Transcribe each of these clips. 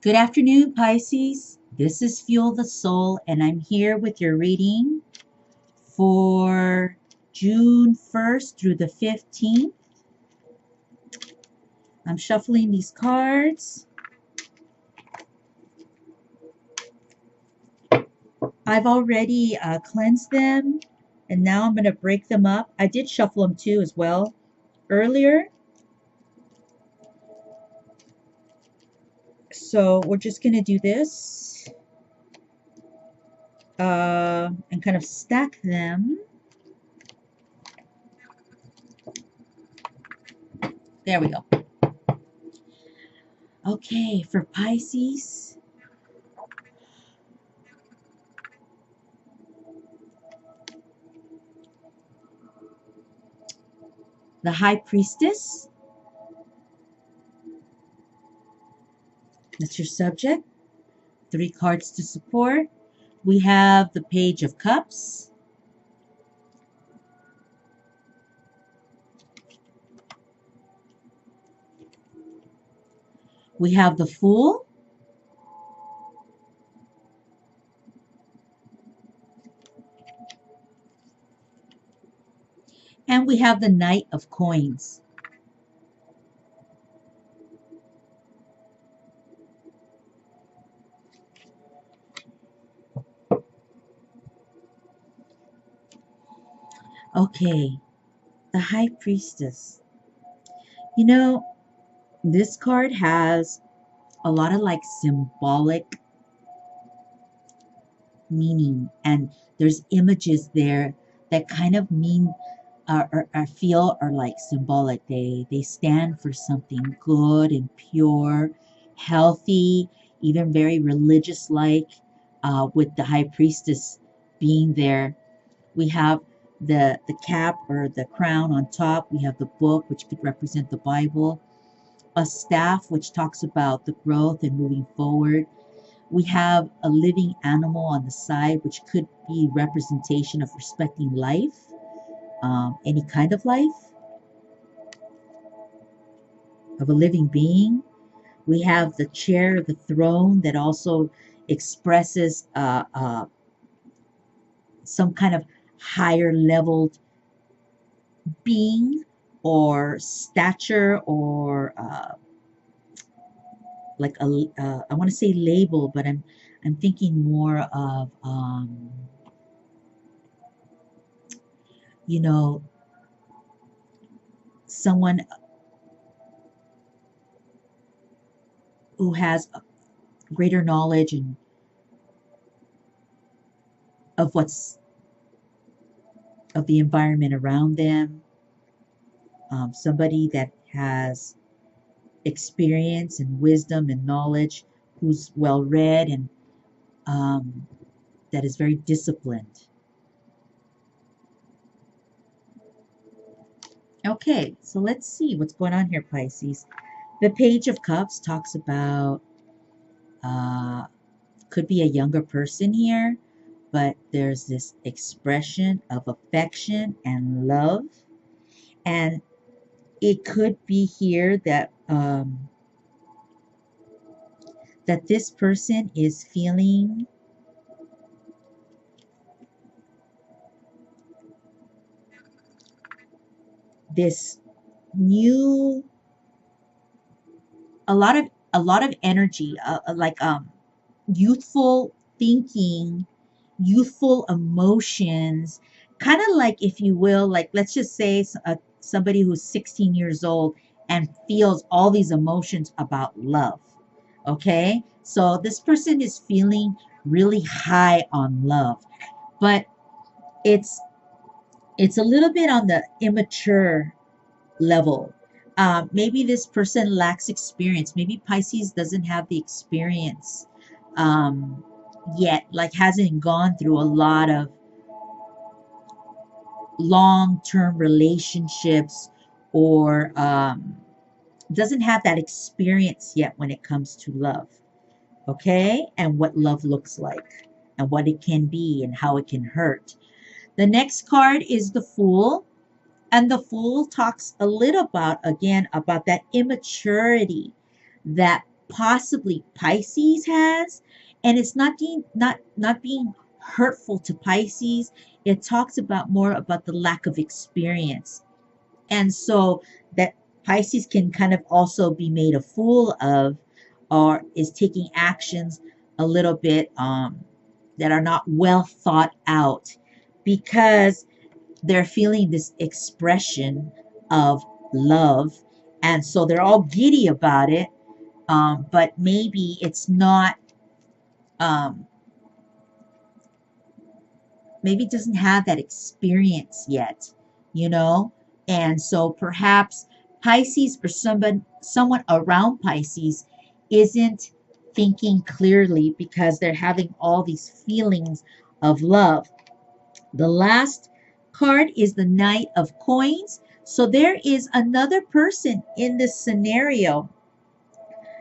Good afternoon, Pisces. This is Fuel the Soul, and I'm here with your reading for June 1st through the 15th. I'm shuffling these cards. I've already cleansed them, and now I'm going to break them up. I did shuffle them too as well earlier. So we're just going to do this and kind of stack them. There we go. Okay, for Pisces, the High Priestess, that's your subject. 3 cards to support. We have the Page of Cups. We have the Fool. And we have the Knight of Coins. Okay, the High Priestess. You know, this card has a lot of like symbolic meaning, and there's images there that kind of mean or feel are like symbolic. They stand for something good and pure, healthy, even very religious like, with the High Priestess being there. We have the cap or the crown on top. We have the book, which could represent the Bible, a staff, which talks about the growth and moving forward. We have a living animal on the side, which could be representation of respecting life, any kind of life, of a living being. We have the chair, the throne, that also expresses some kind of higher leveled being or stature, or like a I want to say label, but I'm thinking more of you know, someone who has greater knowledge and of what's of the environment around them, somebody that has experience and wisdom and knowledge, who's well read, and that is very disciplined. Okay, so let's see what's going on here, Pisces. The Page of Cups talks about could be a younger person here, but there's this expression of affection and love, and it could be here that that this person is feeling this new, a lot of energy, like youthful thinking, youthful emotions, kind of like, if you will, like, let's just say somebody who's 16 years old and feels all these emotions about love. Okay, so this person is feeling really high on love, but it's it's a little bit on the immature level. Maybe this person lacks experience. Maybe Pisces doesn't have the experience yet, like hasn't gone through a lot of long-term relationships, or doesn't have that experience yet when it comes to love. Okay, and what love looks like, and what it can be, and how it can hurt. The next card is the Fool. And the Fool talks a little about, again, about that immaturity that possibly Pisces has, and it's not being hurtful to Pisces. It talks about more about the lack of experience, and so that Pisces can kind of also be made a fool of, or is taking actions a little bit that are not well thought out, because they're feeling this expression of love, and so they're all giddy about it, but maybe it's not, um, maybe it doesn't have that experience yet, you know? And so perhaps Pisces, or someone around Pisces, isn't thinking clearly because they're having all these feelings of love. The last card is the Knight of Coins. So there is another person in this scenario.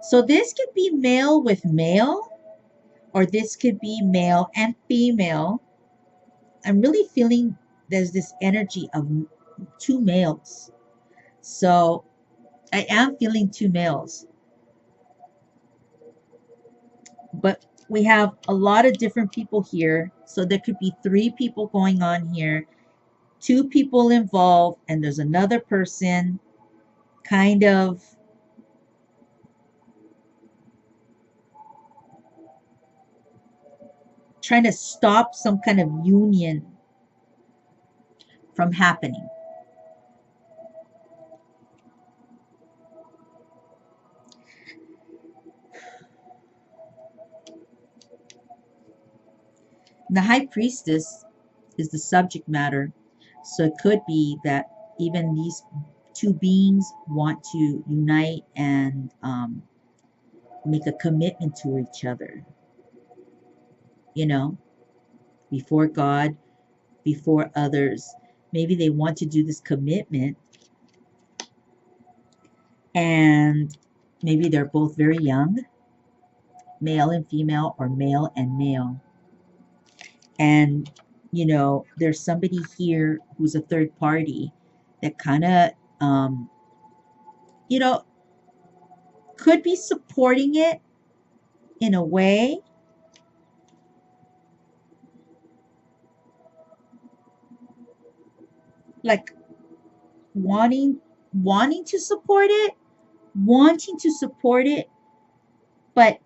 So this could be male with male, or this could be male and female. I'm really feeling there's this energy of two males. So I am feeling two males, but we have a lot of different people here. So there could be three people going on here, two people involved, and there's another person kind of trying to stop some kind of union from happening. The High Priestess is the subject matter. So it could be that even these two beings want to unite and make a commitment to each other, you know, before God, before others. Maybe they want to do this commitment, and maybe they're both very young, male and female, or male and male. And, you know, there's somebody here who's a third party that kind of, um, you know, could be supporting it in a way, like wanting wanting to support it, wanting to support it, but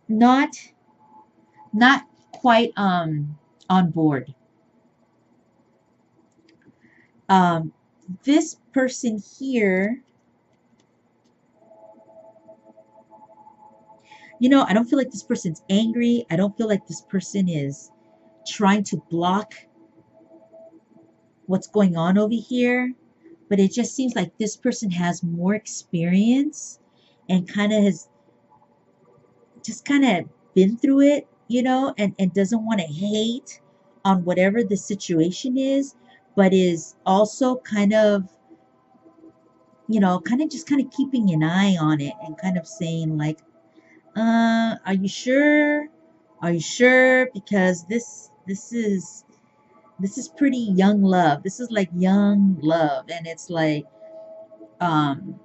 not not quite on board. Um, this person here, you know, I don't feel like this person's angry. I don't feel like this person is trying to block what's going on over here, but it just seems like this person has more experience and kind of has just kind of been through it, you know, and doesn't want to hate on whatever the situation is, but is also kind of, you know, kind of just kind of keeping an eye on it and kind of saying like, are you sure? Are you sure? Because this is pretty young love. This is like young love, and it's like, um,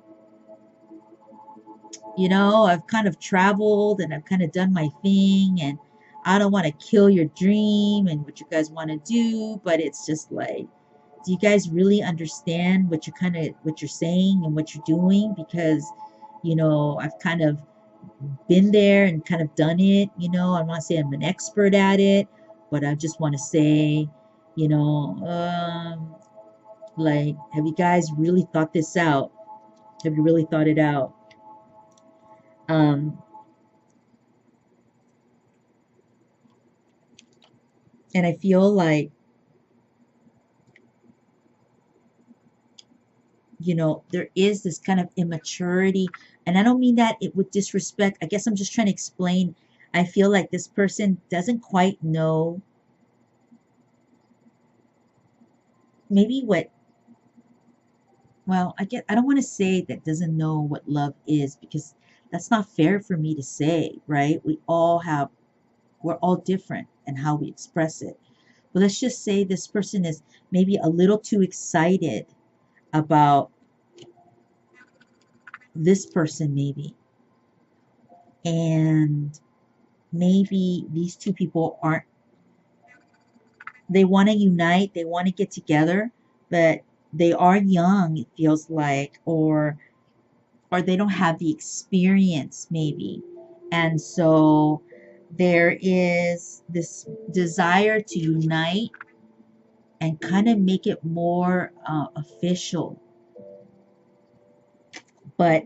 you know, I've kind of traveled and I've kind of done my thing, and I don't want to kill your dream and what you guys want to do, but it's just like, do you guys really understand what you're saying and what you're doing? Because, you know, I've kind of been there and kind of done it, you know. I want to say I'm an expert at it, but I just want to say, you know, like, have you guys really thought this out? Have you really thought it out? Um, and I feel like, you know, there is this kind of immaturity, and I don't mean that it would disrespect. I guess I'm just trying to explain. I feel like this person doesn't quite know maybe what, well, I don't want to say that doesn't know what love is, because that's not fair for me to say, right? We're all different in how we express it. But let's just say this person is maybe a little too excited about this person maybe. And maybe these two people aren't, they want to unite, they want to get together, but they are young, it feels like, or they don't have the experience maybe. And so there is this desire to unite and kind of make it more official. But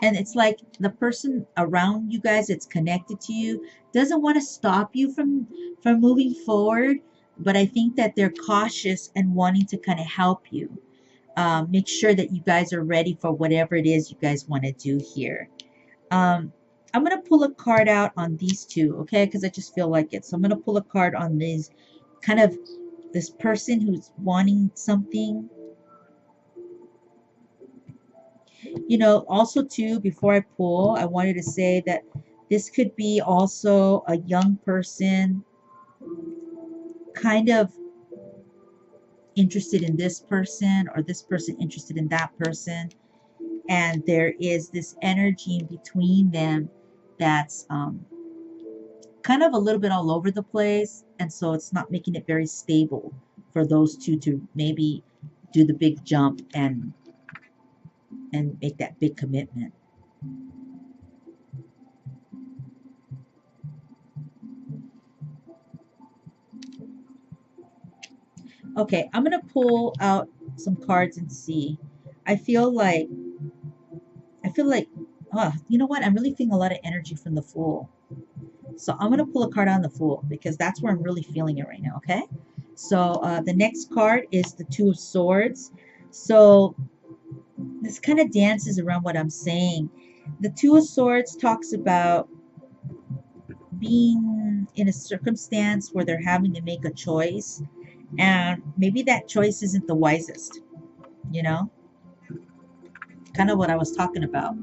and it's like the person around you guys that's connected to you doesn't want to stop you from moving forward, but I think that they're cautious and wanting to kind of help you, make sure that you guys are ready for whatever it is you guys want to do here. um, I'm gonna pull a card out on these two, okay, because I just feel like it. So I'm gonna pull a card on these, kind of this person who's wanting something. Also too, before I pull, I wanted to say that this could be also a young person kind of interested in this person, or this person interested in that person, and there is this energy in between them that's kind of a little bit all over the place, and so it's not making it very stable for those two to maybe do the big jump and make that big commitment. Okay, I'm gonna pull out some cards and see. I feel like I feel like you know what? I'm really feeling a lot of energy from the Fool. So I'm gonna pull a card on the Fool because that's where I'm really feeling it right now. Okay. So the next card is the Two of Swords. So this kind of dances around what I'm saying. The Two of Swords talks about being in a circumstance where they're having to make a choice, and maybe that choice isn't the wisest, you know, kind of what I was talking about.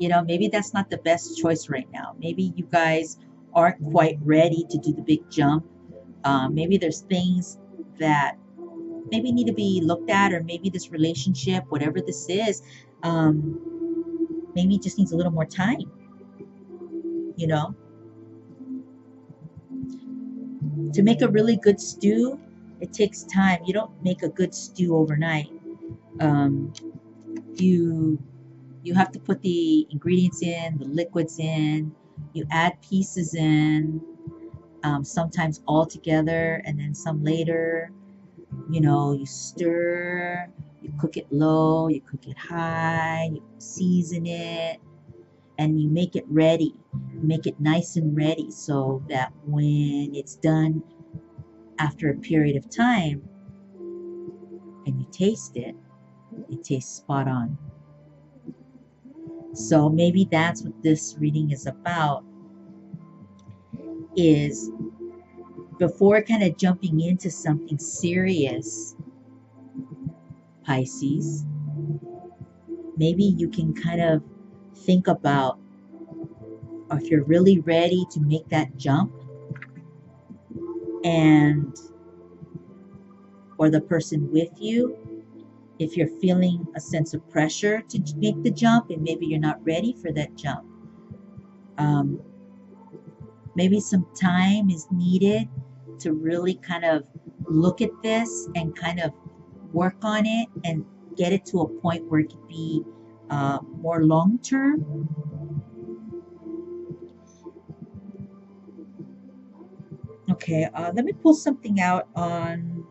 Maybe that's not the best choice right now. Maybe you guys aren't quite ready to do the big jump. Maybe there's things that maybe need to be looked at, or maybe this relationship, whatever this is, maybe it just needs a little more time, you know. To make a really good stew, it takes time. You don't make a good stew overnight. Um, you you have to put the ingredients in, the liquids in, you add pieces in, sometimes all together and then some later. You stir, you cook it low, you cook it high, you season it, and you make it ready. Make it nice and ready so that when it's done after a period of time and you taste it, it tastes spot on. So maybe that's what this reading is about, is before kind of jumping into something serious, Pisces, maybe you can kind of think about, or if you're really ready to make that jump, and or the person with you, if you're feeling a sense of pressure to make the jump and maybe you're not ready for that jump, um, maybe some time is needed to really kind of look at this and kind of work on it and get it to a point where it could be more long term. Okay, let me pull something out on.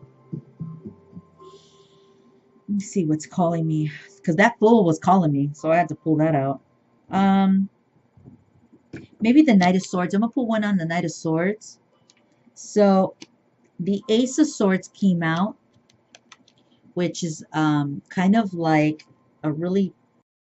Let me see what's calling me, because that Fool was calling me, so I had to pull that out. Um, Maybe the Knight of Swords. I'm gonna pull one on the Knight of Swords. So the Ace of Swords came out, which is kind of like a really